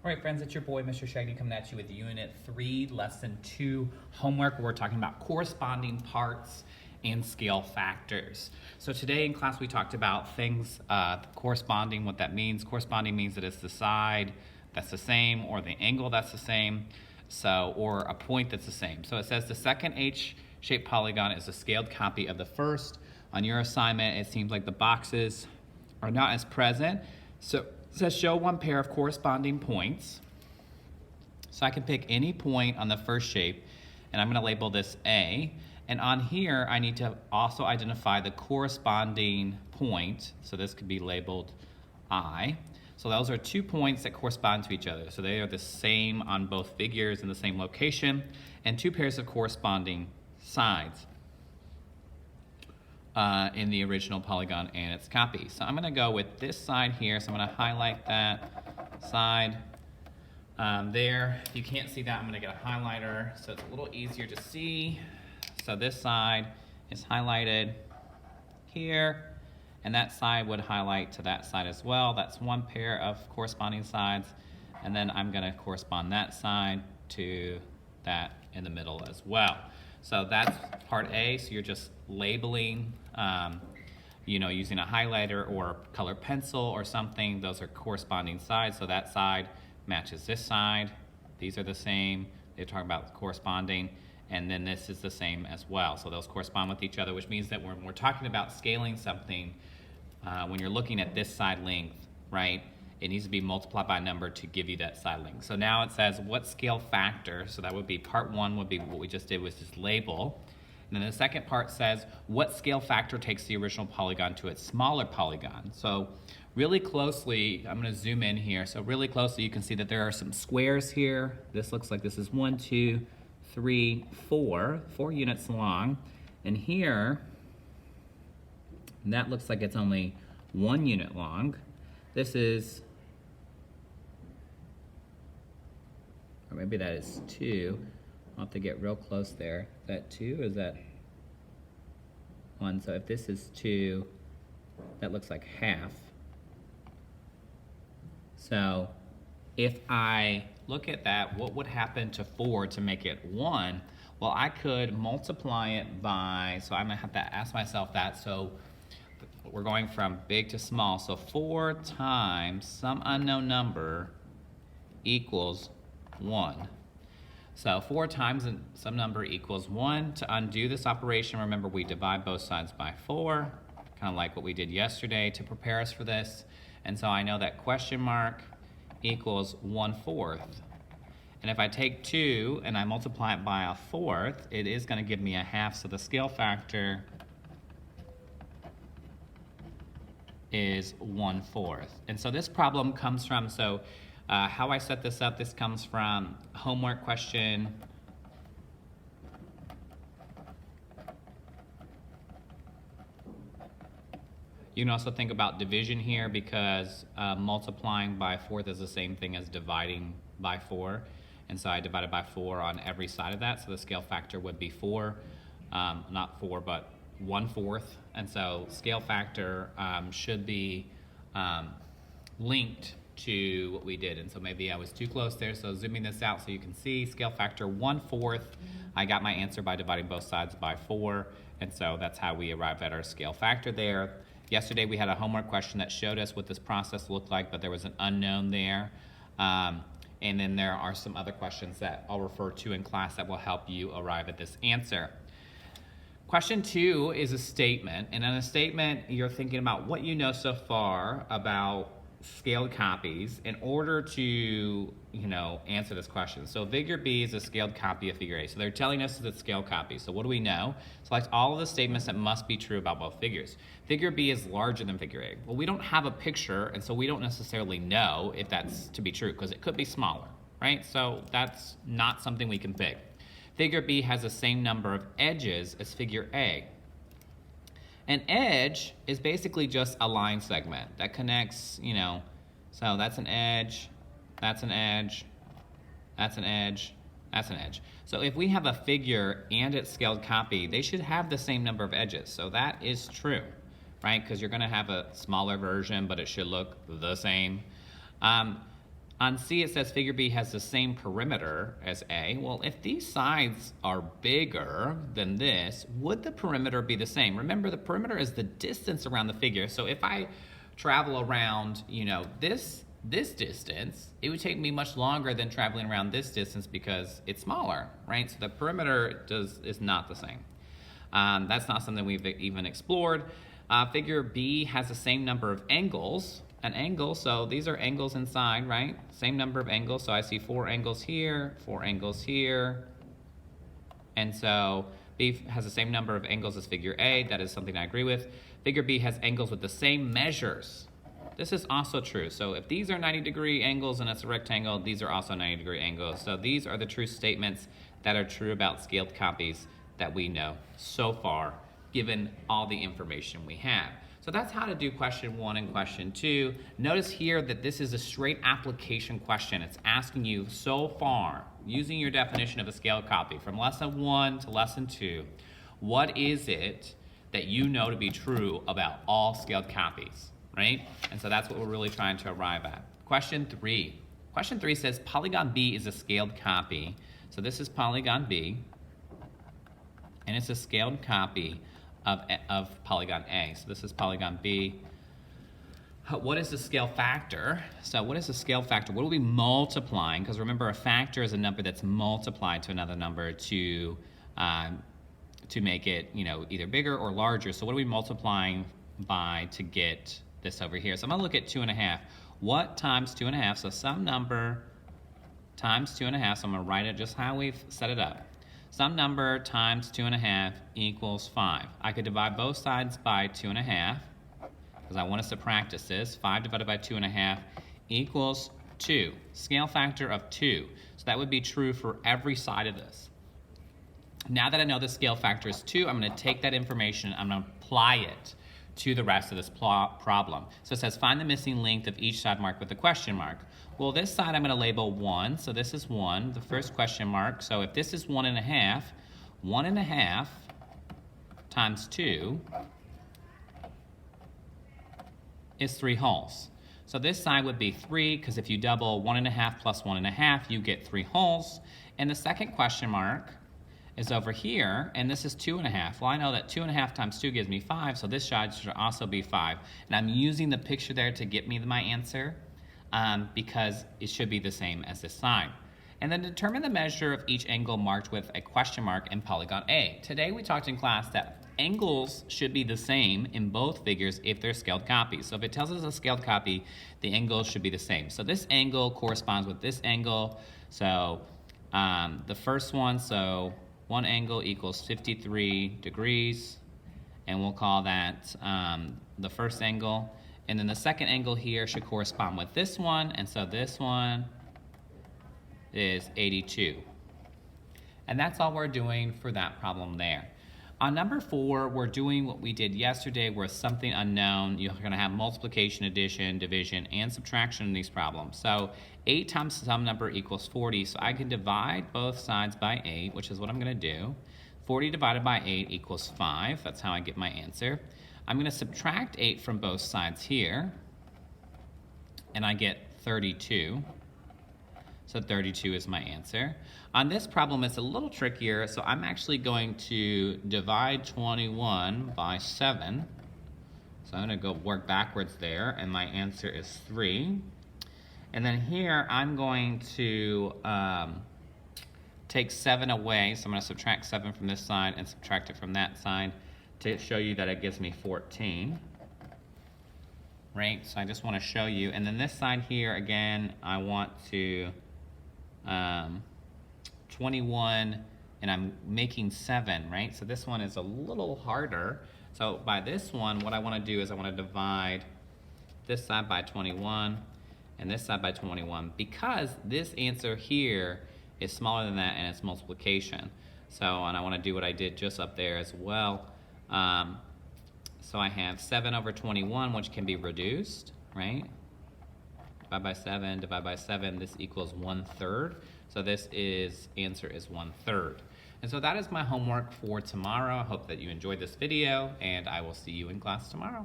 All right, friends, it's your boy, Mr. Shaggy, coming at you with Unit 3, Lesson 2 homework, where we're talking about corresponding parts and scale factors. So today in class we talked about things corresponding, what that means. Corresponding means that it's the side that's the same or the angle that's the same, or a point that's the same. So it says the second H-shaped polygon is a scaled copy of the first. On your assignment, it seems like the boxes are not as present. So it says show one pair of corresponding points. So I can pick any point on the first shape, and I'm going to label this A. And on here, I need to also identify the corresponding point. So this could be labeled I. So those are 2 points that correspond to each other. So they are the same on both figures in the same location, and 2 pairs of corresponding sides in the original polygon and its copy. So I'm going to go with this side here. So I'm going to highlight that side there. If you can't see that, I'm going to get a highlighter so it's a little easier to see. So this side is highlighted here, and that side would highlight to that side as well. That's 1 pair of corresponding sides, and then I'm going to correspond that side to that in the middle as well. So that's part A. So you're just labeling, using a highlighter or color pencil or something. Those are corresponding sides. So that side matches this side. These are the same. They're talking about corresponding. And then this is the same as well. So those correspond with each other, which means that when we're talking about scaling something, when you're looking at this side length, right, it needs to be multiplied by a number to give you that side length. So now it says what scale factor, so that would be part 1 would be what we just did was just label. And then the second part says what scale factor takes the original polygon to its smaller polygon. So really closely, I'm going to zoom in here. So really closely you can see that there are some squares here. This looks like this is 1, 2, 3, 4 units long. And here, that looks like it's only 1 unit long. This is, or maybe that is 2. I'll have to get real close there. Is that 2 or is that 1? So if this is 2, that looks like half. So if I look at that, what would happen to 4 to make it 1? Well, I could multiply it by, so I'm gonna have to ask myself that. So we're going from big to small. So 4 times some unknown number equals 1. So 4 times some number equals 1. To undo this operation, remember we divide both sides by 4, kind of like what we did yesterday to prepare us for this. And so I know that question mark equals 1/4. And if I take 2 and I multiply it by 1/4, it is going to give me 1/2. So the scale factor is 1/4. And so this problem comes from, how I set this up, this comes from homework question You can also think about division here because multiplying by 4th is the same thing as dividing by 4. And so I divided by 4 on every side of that. So the scale factor would be 4, not 4, but 1/4. And so scale factor should be linked to what we did. And so maybe I was too close there. So zooming this out so you can see scale factor 1/4. I got my answer by dividing both sides by 4. And so that's how we arrived at our scale factor there. Yesterday we had a homework question that showed us what this process looked like, but there was an unknown there. And then there are some other questions that I'll refer to in class that will help you arrive at this answer. Question 2 is a statement. And in a statement, you're thinking about what you know so far about scaled copies in order to, answer this question. So figure B is a scaled copy of figure A. So they're telling us it's a scaled copy. So what do we know? Select all of the statements that must be true about both figures. Figure B is larger than figure A. Well, we don't have a picture, and so we don't necessarily know if that's to be true because it could be smaller, right? So that's not something we can pick. Figure B has the same number of edges as figure A. An edge is basically just a line segment that connects, so that's an edge, that's an edge, that's an edge, that's an edge. So if we have a figure and its scaled copy, they should have the same number of edges. So that is true, right? Because you're going to have a smaller version, but it should look the same. On C, it says figure B has the same perimeter as A. Well, if these sides are bigger than this, would the perimeter be the same? Remember, the perimeter is the distance around the figure. So if I travel around, this distance, it would take me much longer than traveling around this distance because it's smaller, right? So the perimeter is not the same. That's not something we've even explored. Figure B has the same number of angles. An angle, so these are angles inside, right? Same number of angles, so I see 4 angles here, 4 angles here. And so B has the same number of angles as figure A. That is something I agree with. Figure B has angles with the same measures. This is also true. So if these are 90-degree angles and it's a rectangle, these are also 90-degree angles. So these are the true statements that are true about scaled copies that we know so far, given all the information we have. So that's how to do question 1 and question 2. Notice here that this is a straight application question. It's asking you so far, using your definition of a scaled copy, from lesson 1 to lesson 2, what is it that you know to be true about all scaled copies, right? And so that's what we're really trying to arrive at. Question 3. Question 3 says polygon B is a scaled copy. So this is polygon B, and it's a scaled copy of polygon A. So this is polygon B. What is the scale factor? So what is the scale factor? What are we multiplying? Because remember, a factor is a number that's multiplied to another number to make it, either bigger or larger. So what are we multiplying by to get this over here? So I'm gonna look at 2.5. What times 2.5? So some number times 2.5. So I'm gonna write it just how we've set it up. Some number times 2.5 equals 5. I could divide both sides by 2.5 because I want us to practice this. 5 divided by 2.5 equals 2. Scale factor of 2. So that would be true for every side of this. Now that I know the scale factor is 2, I'm going to take that information, I'm going to apply it to the rest of this problem. So it says find the missing length of each side marked with a question mark. Well, this side I'm going to label 1, so this is 1, the first question mark. So if this is 1.5, 1.5 times 2 is 3 wholes. So this side would be 3, because if you double 1.5 plus 1.5, you get 3 wholes. And the second question mark is over here, and this is 2.5. Well, I know that 2.5 times 2 gives me 5, so this side should also be 5. And I'm using the picture there to get me my answer. Because it should be the same as this side. And then determine the measure of each angle marked with a question mark in polygon A. Today we talked in class that angles should be the same in both figures if they're scaled copies. So if it tells us a scaled copy, the angles should be the same. So this angle corresponds with this angle. So the first one, so one angle equals 53 degrees, and we'll call that the first angle. And then the second angle here should correspond with this one, and so this one is 82. And that's all we're doing for that problem there. On number 4, we're doing what we did yesterday where something unknown. You're going to have multiplication, addition, division, and subtraction in these problems. So 8 times some number equals 40, so I can divide both sides by 8, which is what I'm going to do. 40 divided by 8 equals 5. That's how I get my answer. I'm going to subtract 8 from both sides here, and I get 32. So 32 is my answer. On this problem, it's a little trickier, so I'm actually going to divide 21 by 7. So I'm going to go work backwards there, and my answer is 3. And then here, I'm going to take 7 away, so I'm going to subtract 7 from this side and subtract it from that side to show you that it gives me 14, right? So I just want to show you. And then this side here, again, I want to 21, and I'm making 7, right? So this one is a little harder. So by this one, what I want to do is I want to divide this side by 21 and this side by 21, because this answer here is smaller than that and it's multiplication. So, and I want to do what I did just up there as well. So I have 7 over 21, which can be reduced, right? Divide by 7, divide by 7, this equals 1/3. So this answer is 1/3. And so that is my homework for tomorrow. I hope that you enjoyed this video, and I will see you in class tomorrow.